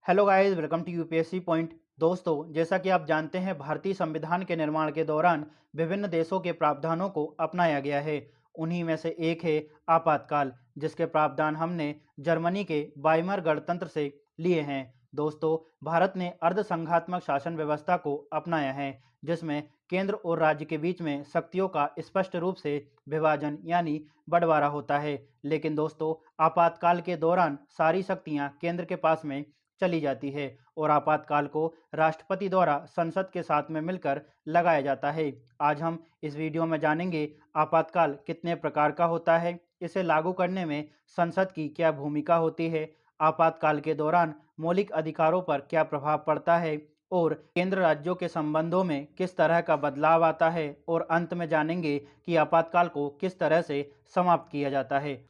Hello guys, welcome to UPSC point. दोस्तों, जैसा कि आप जानते हैं, भारतीय संविधान के निर्माण के दौरान विभिन्न देशों के प्रावधानों को अपनाया गया है। उन्हीं में से एक है आपातकाल, जिसके प्रावधान हमने जर्मनी के वाइमर गणतंत्र से लिए हैं। दोस्तों, भारत ने अर्धसंघात्मक शासन व्यवस्था को अपनाया है, जिसमें केंद्र और राज्य के बीच में शक्तियों का स्पष्ट रूप से विभाजन यानी बंटवारा होता है। लेकिन दोस्तों, आपातकाल के दौरान सारी शक्तियां केंद्र के पास में चली जाती है और आपातकाल को राष्ट्रपति द्वारा संसद के साथ में मिलकर लगाया जाता है। आज हम इस वीडियो में जानेंगे आपातकाल कितने प्रकार का होता है, इसे लागू करने में संसद की क्या भूमिका होती है, आपातकाल के दौरान मौलिक अधिकारों पर क्या प्रभाव पड़ता है और केंद्र राज्यों के संबंधों में किस तरह का बदलाव आता है और अंत में जानेंगे कि आपातकाल को किस तरह से समाप्त किया जाता है।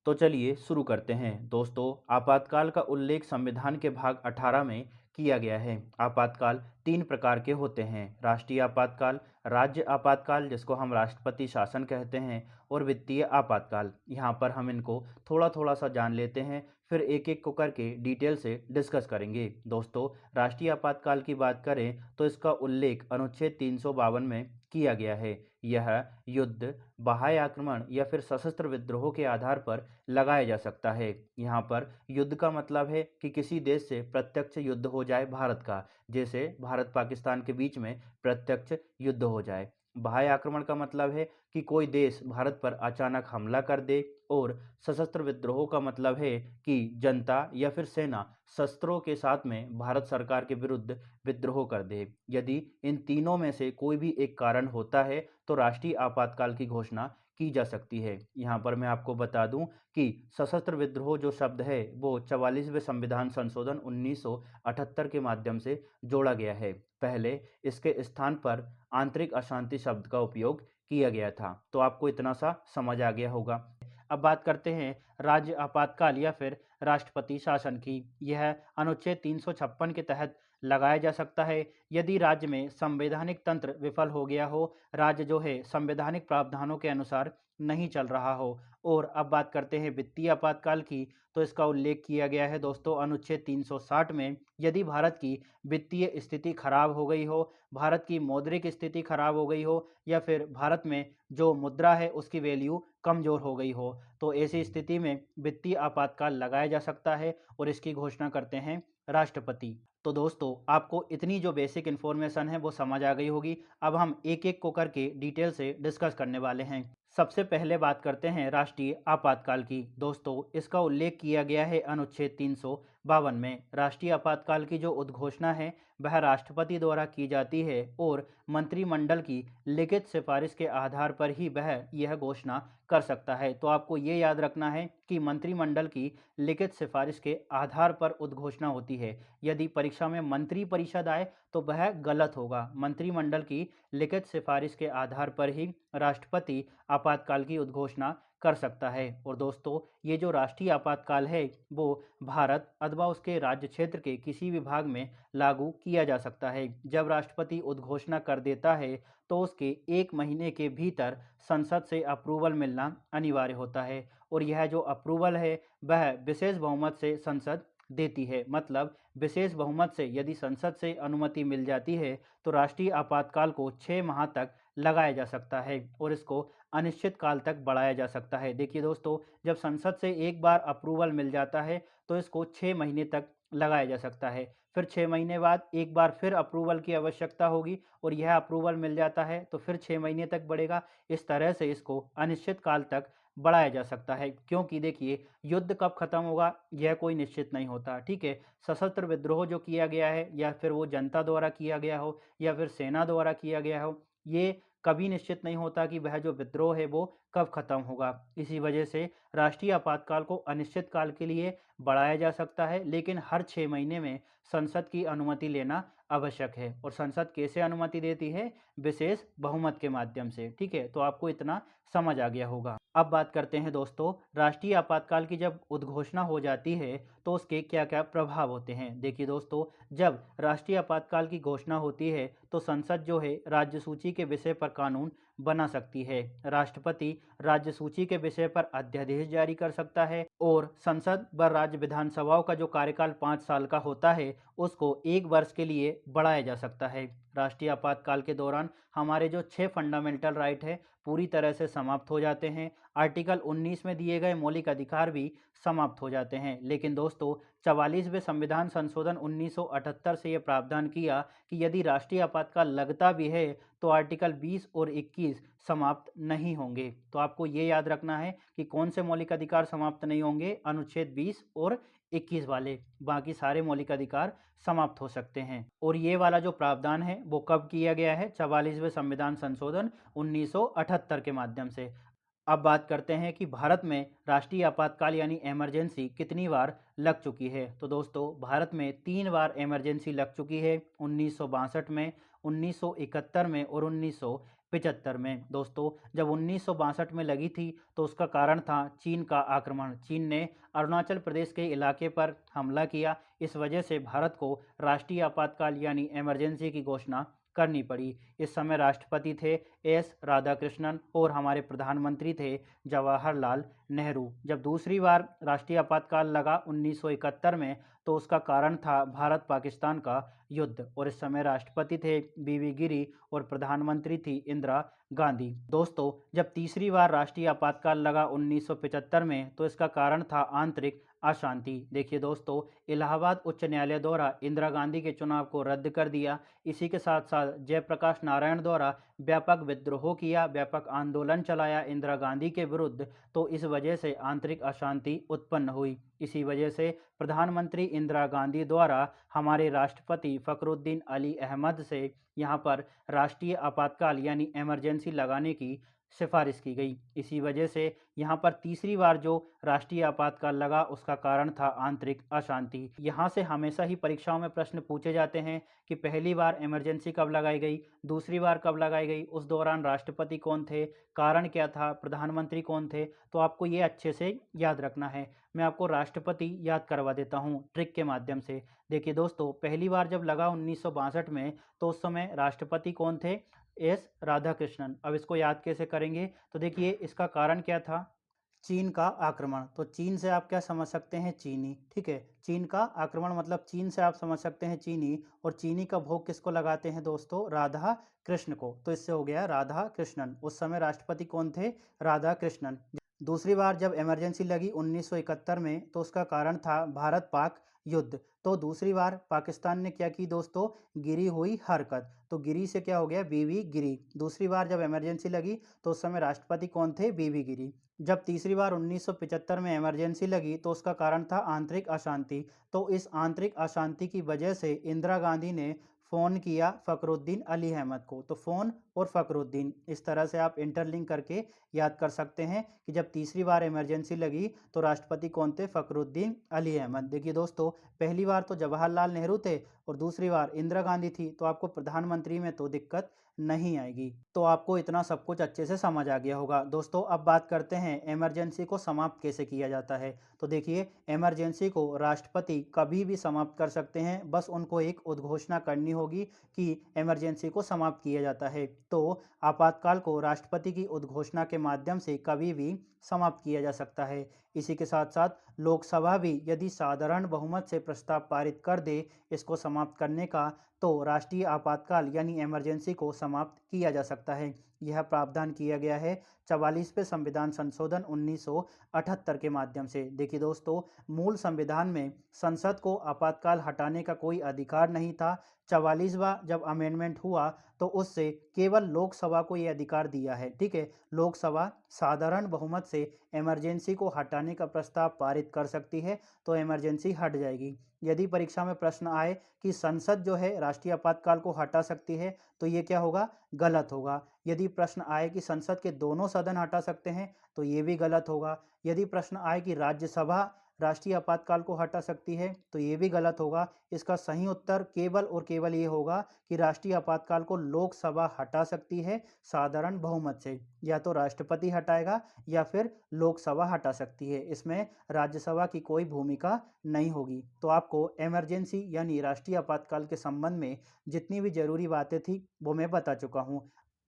तो चलिए शुरू करते हैं। दोस्तों, आपातकाल का उल्लेख संविधान के भाग 18 में किया गया है। आपातकाल तीन प्रकार के होते हैं: राष्ट्रीय आपातकाल, राज्य आपातकाल जिसको हम राष्ट्रपति शासन कहते हैं, और वित्तीय आपातकाल। यहाँ पर हम इनको थोड़ा थोड़ा सा जान लेते हैं, फिर एक एक को करके डिटेल से डिस्कस करेंगे। दोस्तों, राष्ट्रीय आपातकाल की बात करें तो इसका उल्लेख अनुच्छेद 352 में किया गया है। यह युद्ध, बाह्य आक्रमण या फिर सशस्त्र विद्रोह के आधार पर लगाया जा सकता है। यहाँ पर युद्ध का मतलब है कि किसी देश से प्रत्यक्ष युद्ध हो जाए भारत का, जैसे भारत पाकिस्तान के बीच में प्रत्यक्ष युद्ध हो जाए। बाह्य आक्रमण का मतलब है कि कोई देश भारत पर अचानक हमला कर दे, और सशस्त्र विद्रोह का मतलब है कि जनता या फिर सेना शस्त्रों के साथ में भारत सरकार के विरुद्ध विद्रोह कर दे। यदि इन तीनों में से कोई भी एक कारण होता है तो राष्ट्रीय आपातकाल की घोषणा की जा सकती है। यहाँ पर मैं आपको बता दूं कि सशस्त्र विद्रोह जो शब्द है वो 44वें संविधान संशोधन 1978 के माध्यम से जोड़ा गया है। पहले इसके स्थान पर आंतरिक अशांति शब्द का उपयोग किया गया था। तो आपको इतना सा समझ आ गया होगा। अब बात करते हैं राज्य आपातकाल या फिर राष्ट्रपति शासन की। यह अनुच्छेद 356 के तहत लगाया जा सकता है यदि राज्य में संवैधानिक तंत्र विफल हो गया हो, राज्य जो है संवैधानिक प्रावधानों के अनुसार नहीं चल रहा हो। और अब बात करते हैं वित्तीय आपातकाल की, तो इसका उल्लेख किया गया है दोस्तों अनुच्छेद 360 में। यदि भारत की वित्तीय स्थिति खराब हो गई हो, भारत की मौद्रिक स्थिति खराब हो गई हो, या फिर भारत में जो मुद्रा है उसकी वैल्यू कमजोर हो गई हो, तो ऐसी स्थिति में वित्तीय आपातकाल लगाया जा सकता है और इसकी घोषणा करते हैं राष्ट्रपति। तो दोस्तों, आपको इतनी जो बेसिक इन्फॉर्मेशन है वो समझ आ गई होगी। अब हम एक एक को करके डिटेल से डिस्कस करने वाले हैं। सबसे पहले बात करते हैं राष्ट्रीय आपातकाल की। दोस्तों, इसका उल्लेख किया गया है अनुच्छेद 352 में। राष्ट्रीय आपातकाल की जो उद्घोषणा है वह राष्ट्रपति द्वारा की जाती है और मंत्रिमंडल की लिखित सिफारिश के आधार पर ही वह यह घोषणा कर सकता है। तो आपको ये याद रखना है कि मंत्रिमंडल की लिखित सिफारिश के आधार पर उद्घोषणा होती है। यदि परीक्षा में मंत्री परिषद आए तो वह गलत होगा। मंत्रिमंडल की लिखित सिफारिश के आधार पर ही राष्ट्रपति आपातकाल की उद्घोषणा कर सकता है। और दोस्तों, ये जो राष्ट्रीय आपातकाल है वो भारत अथवा उसके राज्य क्षेत्र के किसी भी भाग में लागू किया जा सकता है। जब राष्ट्रपति उद्घोषणा कर देता है तो उसके 1 महीने के भीतर संसद से अप्रूवल मिलना अनिवार्य होता है, और यह जो अप्रूवल है वह विशेष बहुमत से संसद देती है। मतलब विशेष बहुमत से यदि संसद से अनुमति मिल जाती है तो राष्ट्रीय आपातकाल को 6 माह तक लगाया जा सकता है और इसको अनिश्चित काल तक बढ़ाया जा सकता है। देखिए दोस्तों, जब संसद से एक बार अप्रूवल मिल जाता है तो इसको 6 महीने तक लगाया जा सकता है। फिर 6 महीने बाद एक बार फिर अप्रूवल की आवश्यकता होगी और यह अप्रूवल मिल जाता है तो फिर 6 महीने तक बढ़ेगा। इस तरह से इसको अनिश्चित काल तक बढ़ाया जा सकता है, क्योंकि देखिए युद्ध कब खत्म होगा यह कोई निश्चित नहीं होता। ठीक है, सशस्त्र विद्रोह जो किया गया है या फिर वो जनता द्वारा किया गया हो या फिर सेना द्वारा किया गया हो, ये कभी निश्चित नहीं होता कि वह जो विद्रोह है वो कब खत्म होगा। इसी वजह से राष्ट्रीय आपातकाल को अनिश्चित काल के लिए बढ़ाया जा सकता है, लेकिन हर 6 महीने में संसद की अनुमति लेना आवश्यक है। और संसद कैसे अनुमति देती है? विशेष बहुमत के माध्यम से। ठीक है, तो आपको इतना समझ आ गया होगा। अब बात करते हैं दोस्तों, राष्ट्रीय आपातकाल की जब उद्घोषणा हो जाती है तो उसके क्या क्या प्रभाव होते हैं। देखिए दोस्तों, जब राष्ट्रीय आपातकाल की घोषणा होती है तो संसद जो है राज्य सूची के विषय पर कानून बना सकती है। राष्ट्रपति राज्य सूची के विषय पर अध्यादेश जारी कर सकता है और संसद व राज्य विधानसभाओं का जो कार्यकाल 5 साल का होता है उसको 1 वर्ष के लिए बढ़ाया जा सकता है। राष्ट्रीय आपातकाल के दौरान हमारे जो 6 फंडामेंटल राइट है पूरी तरह से समाप्त हो जाते हैं। आर्टिकल 19 में दिए गए मौलिक अधिकार भी समाप्त हो जाते हैं। लेकिन दोस्तों 44वें संविधान संशोधन 1978 से ये प्रावधान किया कि यदि राष्ट्रीय आपातकाल लगता भी है तो आर्टिकल 20 और 21 समाप्त नहीं होंगे। तो आपको ये याद रखना है कि कौन से मौलिक अधिकार समाप्त नहीं होंगे, अनुच्छेद 20 और 21 वाले, बाकी सारे मौलिक अधिकार समाप्त हो सकते हैं। और ये वाला जो प्रावधान है वो कब किया गया है? 44वें संविधान संशोधन 1978 के माध्यम से। अब बात करते हैं कि भारत में राष्ट्रीय आपातकाल यानी इमरजेंसी कितनी बार लग चुकी है। तो दोस्तों भारत में 3 बार इमरजेंसी लग चुकी है, 1962 में, 1971 में और 1975 में। दोस्तों जब 1962 में लगी थी तो उसका कारण था चीन का आक्रमण। चीन ने अरुणाचल प्रदेश के इलाके पर हमला किया। इस वजह से भारत को राष्ट्रीय आपातकाल यानी इमरजेंसी की घोषणा करनी पड़ी। इस समय राष्ट्रपति थे एस राधाकृष्णन और हमारे प्रधानमंत्री थे जवाहरलाल नेहरू। जब दूसरी बार राष्ट्रीय आपातकाल लगा 1971 में तो उसका कारण था भारत पाकिस्तान का युद्ध और इस समय राष्ट्रपति थे बीवी गिरी और प्रधानमंत्री थी इंदिरा गांधी। दोस्तों जब तीसरी बार राष्ट्रीय आपातकाल लगा 1975 में तो इसका कारण था आंतरिक अशांति। देखिए दोस्तों इलाहाबाद उच्च न्यायालय द्वारा इंदिरा गांधी के चुनाव को रद्द कर दिया। इसी के साथ साथ जयप्रकाश नारायण द्वारा व्यापक विद्रोह किया, व्यापक आंदोलन चलाया इंदिरा गांधी के विरुद्ध। तो इस वजह से आंतरिक अशांति उत्पन्न हुई। इसी वजह से प्रधानमंत्री इंदिरा गांधी द्वारा हमारे राष्ट्रपति फखरुद्दीन अली अहमद से यहाँ पर राष्ट्रीय आपातकाल यानी इमरजेंसी लगाने की सिफारिश की गई। इसी वजह से यहाँ पर तीसरी बार जो राष्ट्रीय आपातकाल लगा उसका कारण था आंतरिक अशांति। यहाँ से हमेशा ही परीक्षाओं में प्रश्न पूछे जाते हैं कि पहली बार इमरजेंसी कब लगाई गई, दूसरी बार कब लगाई गई, उस दौरान राष्ट्रपति कौन थे, कारण क्या था, प्रधानमंत्री कौन थे। तो आपको ये अच्छे से याद रखना है। मैं आपको राष्ट्रपति याद करवा देता हूँ ट्रिक के माध्यम से। देखिए दोस्तों पहली बार जब लगा 1962 में तो उस समय राष्ट्रपति कौन थे? एस राधाकृष्णन। अब इसको याद कैसे करेंगे? तो देखिए इसका कारण क्या था? चीन का आक्रमण। तो चीन से आप क्या समझ सकते हैं? चीनी। ठीक है, चीन का आक्रमण मतलब चीन से आप समझ सकते हैं चीनी। और चीनी का भोग किसको लगाते हैं दोस्तों? राधा कृष्ण को। तो इससे हो गया राधा कृष्णन। उस समय राष्ट्रपति कौन थे? राधा कृष्णन। दूसरी बार जब इमरजेंसी लगी 1971 में तो उसका कारण था भारत पाक युद्ध। तो दूसरी बार पाकिस्तान ने क्या की दोस्तों? गिरी हुई हरकत। तो गिरी से क्या हो गया? बीवी गिरी। दूसरी बार जब इमरजेंसी लगी तो उस समय राष्ट्रपति कौन थे? बीवी गिरी। जब तीसरी बार 1975 में इमरजेंसी लगी तो उसका कारण था आंतरिक अशांति। तो इस आंतरिक अशांति की वजह से इंदिरा गांधी ने फ़ोन किया फखरुद्दीन अली अहमद को। तो फ़ोन और फखरुद्दीन इस तरह से आप इंटरलिंक करके याद कर सकते हैं कि जब तीसरी बार इमरजेंसी लगी तो राष्ट्रपति कौन थे? फखरुद्दीन अली अहमद। देखिए दोस्तों पहली बार तो जवाहरलाल नेहरू थे और दूसरी बार इंदिरा गांधी थी। तो आपको प्रधानमंत्री में तो दिक्कत नहीं आएगी। तो आपको इतना सब कुछ अच्छे से समझ आ गया होगा। दोस्तों अब बात करते हैं इमरजेंसी को समाप्त कैसे किया जाता है। तो देखिए इमरजेंसी को राष्ट्रपति कभी भी समाप्त कर सकते हैं, बस उनको एक उद्घोषणा करनी होगी कि इमरजेंसी को समाप्त किया जाता है। तो आपातकाल को राष्ट्रपति की उद्घोषणा के माध्यम से कभी भी समाप्त किया जा सकता है। इसी के साथ साथ लोकसभा भी यदि साधारण बहुमत से प्रस्ताव पारित कर दे इसको समाप्त करने का तो राष्ट्रीय आपातकाल यानी इमरजेंसी को समाप्त किया जा सकता है। यह प्रावधान किया गया है 44वें संविधान संशोधन 1978 के माध्यम से। देखिए दोस्तों मूल संविधान में संसद को आपातकाल हटाने का कोई अधिकार नहीं था। 44वां जब अमेंडमेंट हुआ तो उससे केवल लोकसभा को यह अधिकार दिया है। ठीक है, लोकसभा साधारण बहुमत से इमरजेंसी को हटाने का प्रस्ताव पारित कर सकती है तो इमरजेंसी हट जाएगी। यदि परीक्षा में प्रश्न आए कि संसद जो है राष्ट्रीय आपातकाल को हटा सकती है तो ये क्या होगा? गलत होगा। यदि प्रश्न आए कि संसद के दोनों सदन हटा सकते हैं तो ये भी गलत होगा। यदि प्रश्न आए कि राज्यसभा राष्ट्रीय आपातकाल को हटा सकती है तो ये भी गलत होगा। इसका सही उत्तर केवल और केवल ये होगा कि राष्ट्रीय आपातकाल को लोकसभा हटा सकती है साधारण बहुमत से। या तो राष्ट्रपति हटाएगा या फिर लोकसभा हटा सकती है, इसमें राज्यसभा की कोई भूमिका नहीं होगी। तो आपको इमरजेंसी यानी राष्ट्रीय आपातकाल के संबंध में जितनी भी जरूरी बातें थी वो मैं बता चुका हूँ।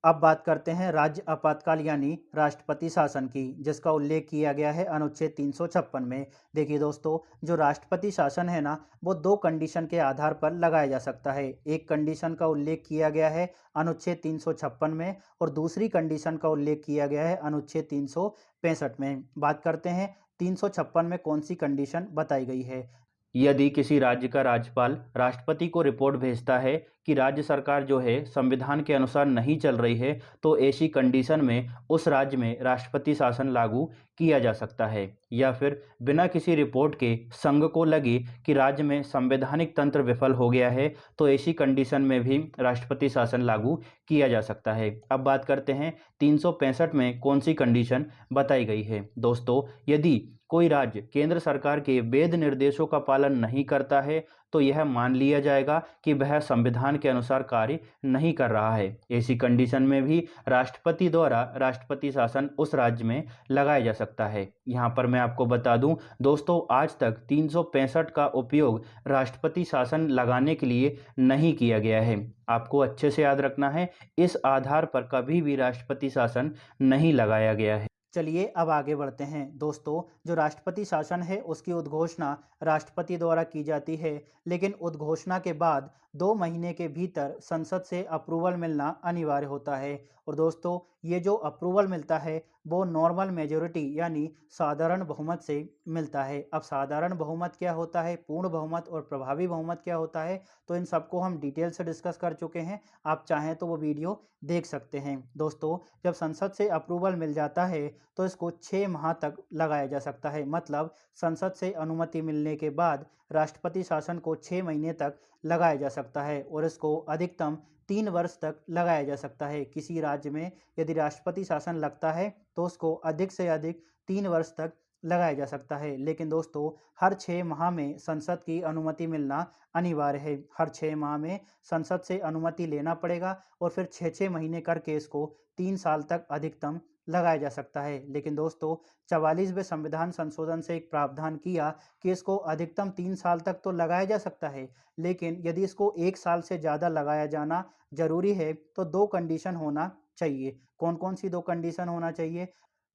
अब बात करते हैं राज्य आपातकाल यानी राष्ट्रपति शासन की, जिसका उल्लेख किया गया है अनुच्छेद 356 में। देखिए दोस्तों, जो राष्ट्रपति शासन है ना, वो दो कंडीशन के आधार पर लगाया जा सकता है। एक कंडीशन का उल्लेख किया गया है अनुच्छेद 356 में और दूसरी कंडीशन का उल्लेख किया गया है अनुच्छेद 365 में। बात करते हैं 356 में कौन सी कंडीशन बताई गई है। यदि किसी राज्य का राज्यपाल राष्ट्रपति को रिपोर्ट भेजता है कि राज्य सरकार जो है संविधान के अनुसार नहीं चल रही है, तो ऐसी कंडीशन में उस राज्य में राष्ट्रपति शासन लागू किया जा सकता है। या फिर बिना किसी रिपोर्ट के संघ को लगे कि राज्य में संवैधानिक तंत्र विफल हो गया है, तो ऐसी कंडीशन में भी राष्ट्रपति शासन लागू किया जा सकता है। अब बात करते हैं 365 में कौन सी कंडीशन बताई गई है। दोस्तों, यदि कोई राज्य केंद्र सरकार के वेद निर्देशों का पालन नहीं करता है, तो यह मान लिया जाएगा कि वह संविधान के अनुसार कार्य नहीं कर रहा है। ऐसी कंडीशन में भी राष्ट्रपति द्वारा राष्ट्रपति शासन उस राज्य में लगाया जा सकता है। यहाँ पर मैं आपको बता दूं दोस्तों, आज तक 365 का उपयोग राष्ट्रपति शासन लगाने के लिए नहीं किया गया है। आपको अच्छे से याद रखना है, इस आधार पर कभी भी राष्ट्रपति शासन नहीं लगाया गया है। चलिए अब आगे बढ़ते हैं। दोस्तों, जो राष्ट्रपति शासन है उसकी उद्घोषणा राष्ट्रपति द्वारा की जाती है, लेकिन उद्घोषणा के बाद 2 महीने के भीतर संसद से अप्रूवल मिलना अनिवार्य होता है। और दोस्तों, ये जो अप्रूवल मिलता है वो नॉर्मल मेजोरिटी यानी साधारण बहुमत से मिलता है। अब साधारण बहुमत क्या होता है, पूर्ण बहुमत और प्रभावी बहुमत क्या होता है, तो इन सबको हम डिटेल से डिस्कस कर चुके हैं। आप चाहें तो वो वीडियो देख सकते हैं। दोस्तों, जब संसद से अप्रूवल मिल जाता है तो इसको 6 माह तक लगाया जा सकता है। मतलब संसद से अनुमति मिलने के बाद राष्ट्रपति शासन को 6 महीने तक लगाया जा सकता है और इसको अधिकतम 3 वर्ष तक लगाया जा सकता है। किसी राज्य में यदि राष्ट्रपति शासन लगता है तो उसको अधिक से अधिक 3 वर्ष तक लगाया जा सकता है। लेकिन दोस्तों, हर 6 माह में संसद की अनुमति मिलना अनिवार्य है। हर 6 माह में संसद से अनुमति लेना पड़ेगा और फिर 6-6 महीने करके इसको 3 साल तक अधिकतम लगाया जा सकता है। लेकिन दोस्तों, 44वें संविधान संशोधन से एक प्रावधान किया कि इसको अधिकतम 3 साल तक तो लगाया जा सकता है, लेकिन यदि इसको 1 साल से ज़्यादा लगाया जाना ज़रूरी है तो 2 कंडीशन होना चाहिए। कौन-कौन सी 2 कंडीशन होना चाहिए?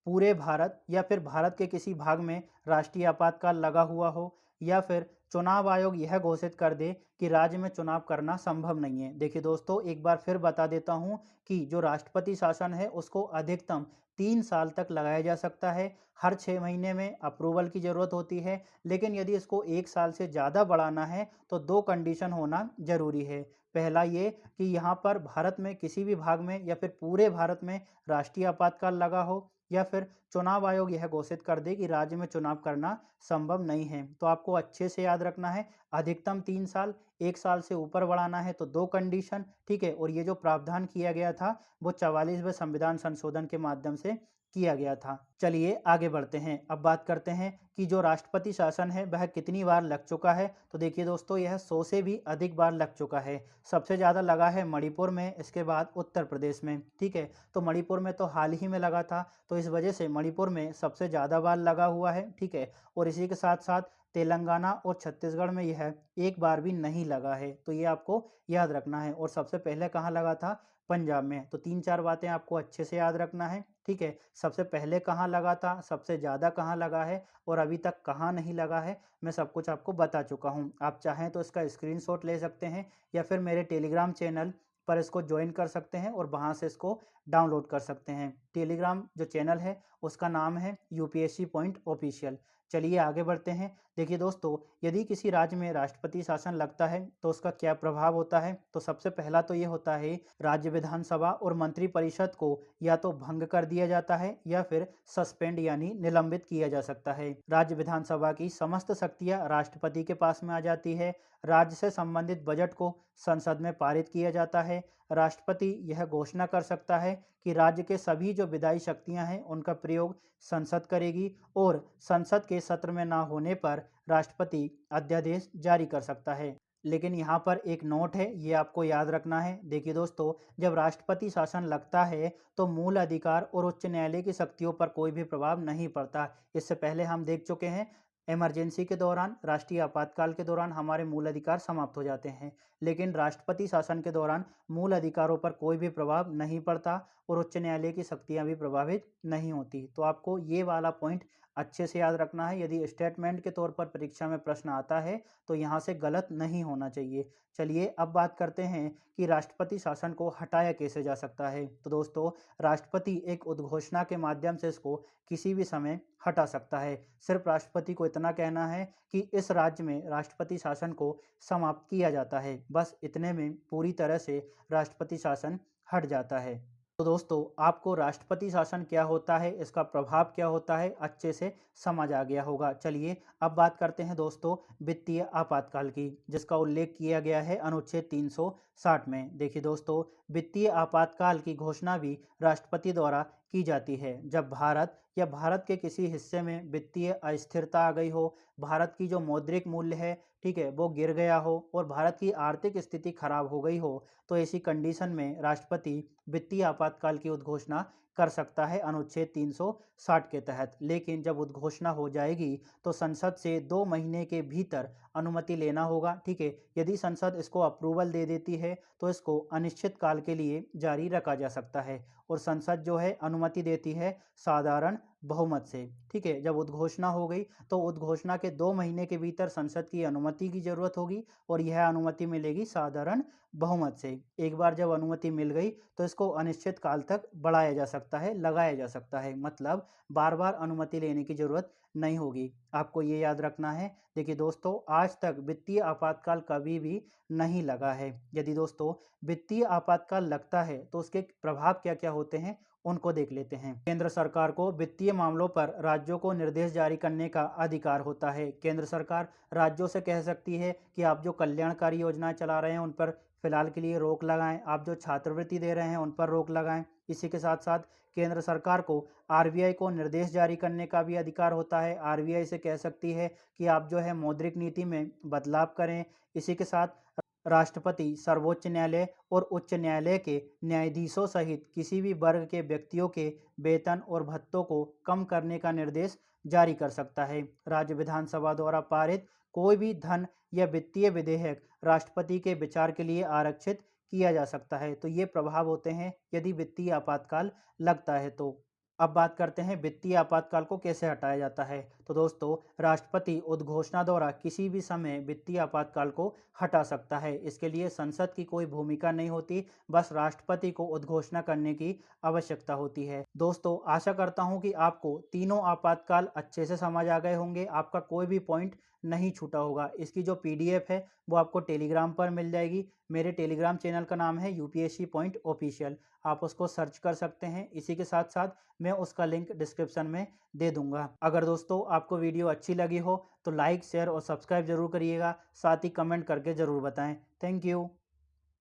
पूरे भारत या फिर भारत के किसी भाग में राष्ट्रीय आपातकाल लगा हुआ हो, या फिर चुनाव आयोग यह घोषित कर दे कि राज्य में चुनाव करना संभव नहीं है। देखिए दोस्तों, एक बार फिर बता देता हूं कि जो राष्ट्रपति शासन है उसको अधिकतम 3 साल तक लगाया जा सकता है। हर 6 महीने में अप्रूवल की ज़रूरत होती है, लेकिन यदि इसको 1 साल से ज़्यादा बढ़ाना है तो 2 कंडीशन होना ज़रूरी है। पहला ये कि यहाँ पर भारत में किसी भी भाग में या फिर पूरे भारत में राष्ट्रीय आपातकाल लगा हो, या फिर चुनाव आयोग यह घोषित कर दे कि राज्य में चुनाव करना संभव नहीं है। तो आपको अच्छे से याद रखना है, अधिकतम 3 साल, 1 साल से ऊपर बढ़ाना है तो 2 कंडीशन, ठीक है। और ये जो प्रावधान किया गया था वो 44वें संविधान संशोधन के माध्यम से किया गया था। चलिए आगे बढ़ते हैं। अब बात करते हैं कि जो राष्ट्रपति शासन है वह कितनी बार लग चुका है। तो देखिए दोस्तों, यह 100 से भी अधिक बार लग चुका है। सबसे ज़्यादा लगा है मणिपुर में, इसके बाद उत्तर प्रदेश में, ठीक है। तो मणिपुर में तो हाल ही में लगा था, तो इस वजह से मणिपुर में सबसे ज़्यादा बार लगा हुआ है, ठीक है। और इसी के साथ साथ तेलंगाना और छत्तीसगढ़ में यह एक बार भी नहीं लगा है, तो ये आपको याद रखना है। और सबसे पहले कहाँ लगा था? पंजाब में। तो 3-4 बातें आपको अच्छे से याद रखना है, ठीक है। सबसे पहले कहाँ लगा था, सबसे ज़्यादा कहाँ लगा है और अभी तक कहाँ नहीं लगा है, मैं सब कुछ आपको बता चुका हूँ। आप चाहें तो इसका स्क्रीनशॉट ले सकते हैं या फिर मेरे टेलीग्राम चैनल पर इसको ज्वाइन कर सकते हैं और वहाँ से इसको डाउनलोड कर सकते हैं। टेलीग्राम जो चैनल है उसका नाम है यूपीएससी पॉइंट ऑफिशियल। चलिए आगे बढ़ते हैं। देखिए दोस्तों, यदि किसी राज्य में राष्ट्रपति शासन लगता है तो उसका क्या प्रभाव होता है। तो सबसे पहला तो ये होता है, राज्य विधानसभा और मंत्रिपरिषद को या तो भंग कर दिया जाता है या फिर सस्पेंड यानी निलंबित किया जा सकता है। राज्य विधानसभा की समस्त शक्तियां राष्ट्रपति के पास में आ जाती है। राज्य से संबंधित बजट को संसद में पारित किया जाता है। राष्ट्रपति यह घोषणा कर सकता है कि राज्य के सभी जो विधायी शक्तियां हैं उनका प्रयोग संसद करेगी, और संसद के सत्र में ना होने पर राष्ट्रपति अध्यादेश जारी कर सकता है। लेकिन यहाँ पर एक नोट है, ये आपको याद रखना है। देखिए दोस्तों, जब राष्ट्रपति शासन लगता है तो मूल अधिकार और उच्च न्यायालय की शक्तियों पर कोई भी प्रभाव नहीं पड़ता। इससे पहले हम देख चुके हैं इमरजेंसी के दौरान, राष्ट्रीय आपातकाल के दौरान हमारे मूल अधिकार समाप्त हो जाते हैं, लेकिन राष्ट्रपति शासन के दौरान मूल अधिकारों पर कोई भी प्रभाव नहीं पड़ता और उच्च न्यायालय की शक्तियां भी प्रभावित नहीं होती। तो आपको ये वाला पॉइंट अच्छे से याद रखना है। यदि स्टेटमेंट के तौर पर परीक्षा में प्रश्न आता है तो यहाँ से गलत नहीं होना चाहिए। चलिए अब बात करते हैं कि राष्ट्रपति शासन को हटाया कैसे जा सकता है। तो दोस्तों, राष्ट्रपति एक उद्घोषणा के माध्यम से इसको किसी भी समय हटा सकता है। सिर्फ राष्ट्रपति को इतना कहना है कि इस राज्य में राष्ट्रपति शासन को समाप्त किया जाता है। बस इतने में पूरी तरह से राष्ट्रपति शासन हट जाता है। तो दोस्तों, आपको राष्ट्रपति शासन क्या होता है, इसका प्रभाव क्या होता है, अच्छे से समझ आ गया होगा। चलिए अब बात करते हैं दोस्तों वित्तीय आपातकाल की, जिसका उल्लेख किया गया है अनुच्छेद 360 में। देखिए दोस्तों, वित्तीय आपातकाल की घोषणा भी राष्ट्रपति द्वारा की जाती है जब भारत या भारत के किसी हिस्से में वित्तीय अस्थिरता आ गई हो, भारत की जो मौद्रिक मूल्य है, ठीक है, वो गिर गया हो और भारत की आर्थिक स्थिति खराब हो गई हो, तो ऐसी कंडीशन में राष्ट्रपति वित्तीय आपातकाल की उद्घोषणा कर सकता है अनुच्छेद 360 के तहत। लेकिन जब उद्घोषणा हो जाएगी तो संसद से 2 महीने के भीतर अनुमति लेना होगा, ठीक है। यदि संसद इसको अप्रूवल दे देती है तो इसको अनिश्चित काल के लिए जारी रखा जा सकता है और संसद जो है अनुमति देती है साधारण बहुमत से, ठीक है। जब उद्घोषणा हो गई तो उद्घोषणा के 2 महीने के भीतर संसद की अनुमति की जरूरत होगी और यह अनुमति मिलेगी साधारण बहुमत से। एक बार जब अनुमति मिल गई तो इसको अनिश्चित काल तक बढ़ाया जा सकता है, लगाया जा सकता है, मतलब बार बार अनुमति लेने की जरूरत नहीं होगी। आपको ये याद रखना है। देखिए दोस्तों, आज तक वित्तीय आपातकाल कभी भी नहीं लगा है। यदि दोस्तों वित्तीय आपातकाल लगता है तो उसके प्रभाव क्या क्या होते हैं उनको देख लेते हैं। केंद्र सरकार को वित्तीय मामलों पर राज्यों को निर्देश जारी करने का अधिकार होता है। केंद्र सरकार राज्यों से कह सकती है कि आप जो कल्याणकारी योजनाएं चला रहे हैं उन पर फिलहाल के लिए रोक लगाएं, आप जो छात्रवृत्ति दे रहे हैं उन पर रोक लगाएं। इसी के साथ साथ केंद्र सरकार को आरबीआई को निर्देश जारी करने का भी अधिकार होता है। आरबीआई से कह सकती है कि आप जो है मौद्रिक नीति में बदलाव करें। इसी के साथ राष्ट्रपति सर्वोच्च न्यायालय और उच्च न्यायालय के न्यायाधीशों सहित किसी भी वर्ग के व्यक्तियों के वेतन और भत्तों को कम करने का निर्देश जारी कर सकता है। राज्य विधानसभा द्वारा पारित कोई भी धन या वित्तीय विधेयक राष्ट्रपति के विचार के लिए आरक्षित किया जा सकता है। तो ये प्रभाव होते हैं यदि वित्तीय आपातकाल लगता है तो। अब बात करते हैं वित्तीय आपातकाल को कैसे हटाया जाता है। तो दोस्तों, राष्ट्रपति उद्घोषणा द्वारा किसी भी समय वित्तीय आपातकाल को हटा सकता है। इसके लिए संसद की कोई भूमिका नहीं होती, बस राष्ट्रपति को उद्घोषणा करने की आवश्यकता होती है। दोस्तों, आशा करता हूं कि आपको तीनों आपातकाल अच्छे से समझ आ गए होंगे, आपका कोई भी पॉइंट नहीं छूटा होगा। इसकी जो पीडीएफ है वो आपको टेलीग्राम पर मिल जाएगी। मेरे टेलीग्राम चैनल का नाम है यूपीएससी पॉइंट ऑफिशियल, आप उसको सर्च कर सकते हैं। इसी के साथ साथ मैं उसका लिंक डिस्क्रिप्शन में दे दूंगा। अगर दोस्तों आपको वीडियो अच्छी लगी हो तो लाइक, शेयर और सब्सक्राइब जरूर करिएगा, साथ ही कमेंट करके जरूर बताएं। Thank you.